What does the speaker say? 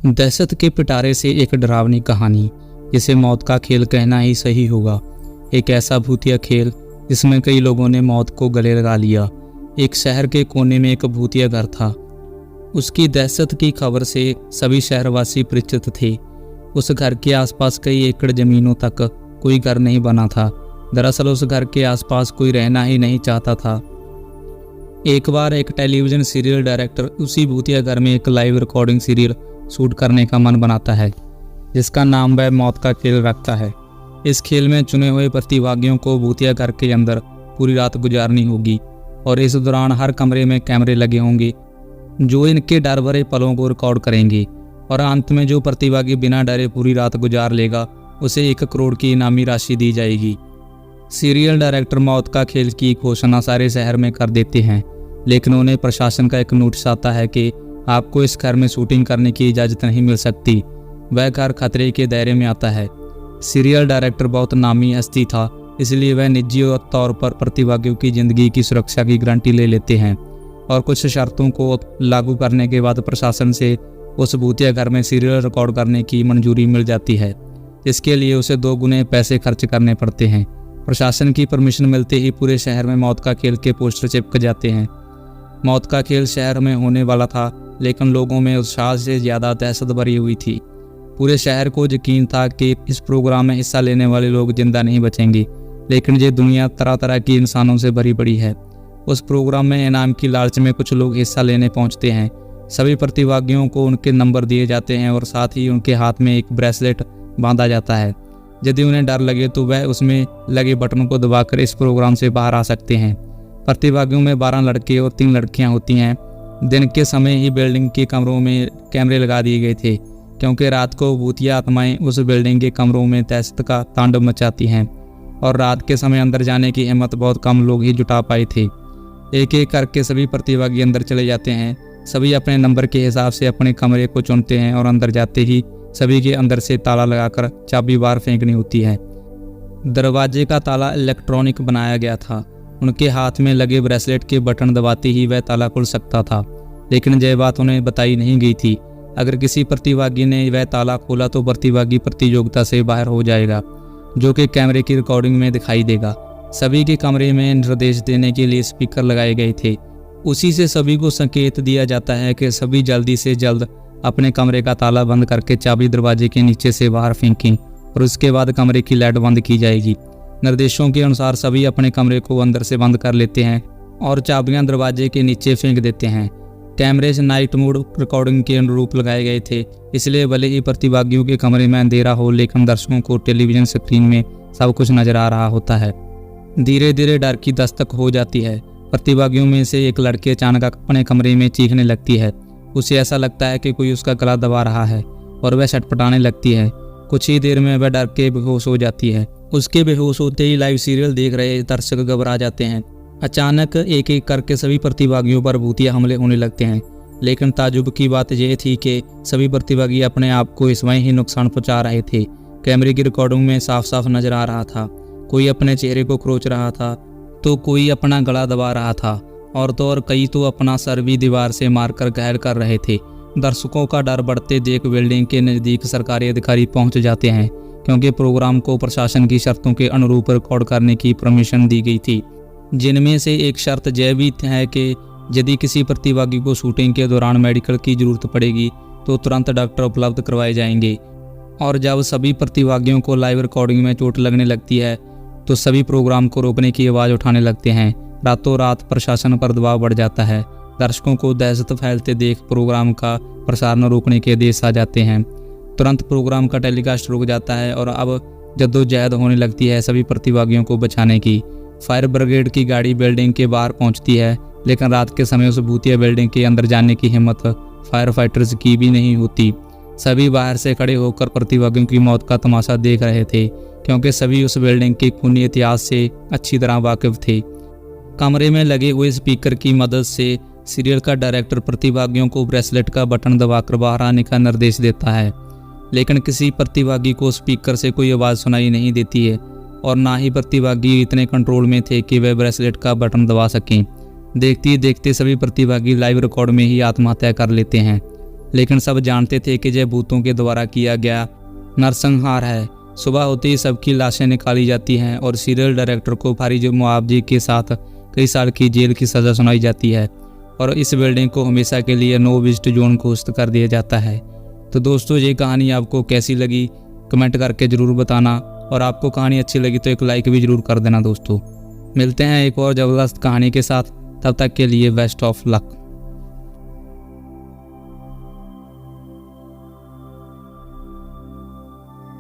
दहशत के पिटारे से एक डरावनी कहानी, जिसे मौत का खेल कहना ही सही होगा। एक ऐसा भूतिया खेल जिसमें कई लोगों ने मौत को गले लगा लिया। एक शहर के कोने में एक भूतिया घर था। उसकी दहशत की खबर से सभी शहरवासी परिचित थे। उस घर के आसपास कई एकड़ जमीनों तक कोई घर नहीं बना था। दरअसल उस घर के आसपास कोई रहना ही नहीं चाहता था। एक बार एक टेलीविज़न सीरियल डायरेक्टर उसी भूतिया घर में एक लाइव रिकॉर्डिंग सीरियल शूट करने का मन बनाता है, जिसका नाम वह मौत का खेल रखता है। इस खेल में चुने हुए प्रतिभागियों को भूतिया घर के अंदर पूरी रात गुजारनी होगी और इस दौरान हर कमरे में कैमरे लगे होंगे जो इनके डर भरे पलों को रिकॉर्ड करेंगे। और अंत में जो प्रतिभागी बिना डरे पूरी रात गुजार लेगा उसे 1 करोड़ की इनामी राशि दी जाएगी। सीरियल डायरेक्टर मौत का खेल की घोषणा सारे शहर में कर देते हैं, लेकिन उन्हें प्रशासन का एक नोटिस आता है कि आपको इस घर में शूटिंग करने की इजाज़त नहीं मिल सकती। वह घर खतरे के दायरे में आता है। सीरियल डायरेक्टर बहुत नामी हस्ती था, इसलिए वह निजी तौर पर प्रतिभागियों की ज़िंदगी की सुरक्षा की गारंटी ले लेते हैं और कुछ शर्तों को लागू करने के बाद प्रशासन से उस भूतिया घर में सीरियल रिकॉर्ड करने की मंजूरी मिल जाती है, जिसके लिए उसे 2 गुने पैसे खर्च करने पड़ते हैं। प्रशासन की परमिशन मिलते ही पूरे शहर में मौत का खेल के पोस्टर चिपक जाते हैं। मौत का खेल शहर में होने वाला था, लेकिन लोगों में उत्साह से ज़्यादा दहशत भरी हुई थी। पूरे शहर को यकीन था कि इस प्रोग्राम में हिस्सा लेने वाले लोग जिंदा नहीं बचेंगे, लेकिन ये दुनिया तरह तरह की इंसानों से भरी पड़ी है। उस प्रोग्राम में इनाम की लालच में कुछ लोग हिस्सा लेने पहुंचते हैं। सभी प्रतिभागियों को उनके नंबर दिए जाते हैं और साथ ही उनके हाथ में एक ब्रेसलेट बांधा जाता है। यदि उन्हें डर लगे तो वह उसमें लगे बटन को दबाकर इस प्रोग्राम से बाहर आ सकते हैं। प्रतिभागियों में 12 लड़के और 3 लड़कियां होती हैं। दिन के समय ही बिल्डिंग के कमरों में कैमरे लगा दिए गए थे, क्योंकि रात को भूतिया आत्माएं उस बिल्डिंग के कमरों में दहशत का तांडव मचाती हैं और रात के समय अंदर जाने की हिम्मत बहुत कम लोग ही जुटा पाए थे। एक एक करके सभी प्रतिभागी अंदर चले जाते हैं। सभी अपने नंबर के हिसाब से अपने कमरे को चुनते हैं और अंदर जाते ही सभी के अंदर से ताला लगाकर चाबी बाहर फेंकनी होती है। दरवाजे का ताला इलेक्ट्रॉनिक बनाया गया था। उनके हाथ में लगे ब्रेसलेट के बटन दबाते ही वह ताला खुल सकता था, लेकिन यह बात उन्हें बताई नहीं गई थी। अगर किसी प्रतिभागी ने वह ताला खोला तो प्रतिभागी प्रतियोगिता से बाहर हो जाएगा, जो कि कैमरे की रिकॉर्डिंग में दिखाई देगा। सभी के कमरे में निर्देश देने के लिए स्पीकर लगाए गए थे। उसी से सभी को संकेत दिया जाता है कि सभी जल्दी से जल्द अपने कमरे का ताला बंद करके चाबी दरवाजे के नीचे से बाहर फेंकें और उसके बाद कमरे की लाइट बंद की जाएगी। निर्देशों के अनुसार सभी अपने कमरे को अंदर से बंद कर लेते हैं और चाबियां दरवाजे के नीचे फेंक देते हैं। कैमरे से नाइट मोड रिकॉर्डिंग के अनुरूप लगाए गए थे, इसलिए भले ही प्रतिभागियों के कमरे में अंधेरा हो, लेकिन दर्शकों को टेलीविज़न स्क्रीन में सब कुछ नजर आ रहा होता है। धीरे धीरे डर की दस्तक हो जाती है। प्रतिभागियों में से एक लड़की अचानक अपने कमरे में चीखने लगती है। उसे ऐसा लगता है कि कोई उसका गला दबा रहा है और वह छटपटाने लगती है। कुछ ही देर में वह डर के बेहोश हो जाती है। उसके बेहोश होते ही लाइव सीरियल देख रहे दर्शक घबरा जाते हैं। अचानक एक एक करके सभी प्रतिभागियों पर भूतिया हमले होने लगते हैं, लेकिन ताजुब की बात यह थी कि सभी प्रतिभागी अपने आप को इस वहीं ही नुकसान पहुंचा रहे थे। कैमरे की रिकॉर्डिंग में साफ साफ नजर आ रहा था, कोई अपने चेहरे को खरोच रहा था तो कोई अपना गला दबा रहा था और तो और कई तो अपना सर भी दीवार से मारकर घायल कर रहे थे। दर्शकों का डर बढ़ते देख बिल्डिंग के नज़दीक सरकारी अधिकारी पहुंच जाते हैं, क्योंकि प्रोग्राम को प्रशासन की शर्तों के अनुरूप रिकॉर्ड करने की परमिशन दी गई थी, जिनमें से एक शर्त यह भी है कि यदि किसी प्रतिभागी को शूटिंग के दौरान मेडिकल की ज़रूरत पड़ेगी तो तुरंत डॉक्टर उपलब्ध करवाए जाएंगे। और जब सभी प्रतिभागियों को लाइव रिकॉर्डिंग में चोट लगने लगती है तो सभी प्रोग्राम को रोकने की आवाज़ उठाने लगते हैं। रातों रात प्रशासन पर दबाव बढ़ जाता है। दर्शकों को दहशत फैलते देख प्रोग्राम का प्रसारण रोकने के आदेश आ जाते हैं। तुरंत प्रोग्राम का टेलीकास्ट रुक जाता है और अब जद्दोजहद होने लगती है सभी प्रतिभागियों को बचाने की। फायर ब्रिगेड की गाड़ी बिल्डिंग के बाहर पहुंचती है, लेकिन रात के समय उस भूतिया बिल्डिंग के अंदर जाने की हिम्मत फायर फाइटर्स की भी नहीं होती। सभी बाहर से खड़े होकर प्रतिभागियों की मौत का तमाशा देख रहे थे, क्योंकि सभी उस बिल्डिंग के खूनी इतिहास से अच्छी तरह वाकिफ थे। कमरे में लगे हुए स्पीकर की मदद से सीरियल का डायरेक्टर प्रतिभागियों को ब्रेसलेट का बटन दबाकर बाहर आने का निर्देश देता है, लेकिन किसी प्रतिभागी को स्पीकर से कोई आवाज़ सुनाई नहीं देती है और ना ही प्रतिभागी इतने कंट्रोल में थे कि वे ब्रेसलेट का बटन दबा सकें। देखते ही देखते सभी प्रतिभागी लाइव रिकॉर्ड में ही आत्महत्या कर लेते हैं। लेकिन सब जानते थे कि यह भूतों के द्वारा किया गया नरसंहार है। सुबह होते ही सबकी लाशें निकाली जाती हैं और सीरियल डायरेक्टर को भारी मुआवजे के साथ कई साल की जेल की सज़ा सुनाई जाती है और इस बिल्डिंग को हमेशा के लिए नो विजिट जोन घोषित कर दिया जाता है। तो दोस्तों, ये कहानी आपको कैसी लगी कमेंट करके ज़रूर बताना, और आपको कहानी अच्छी लगी तो एक लाइक भी ज़रूर कर देना। दोस्तों, मिलते हैं एक और ज़बरदस्त कहानी के साथ, तब तक के लिए बेस्ट ऑफ लक।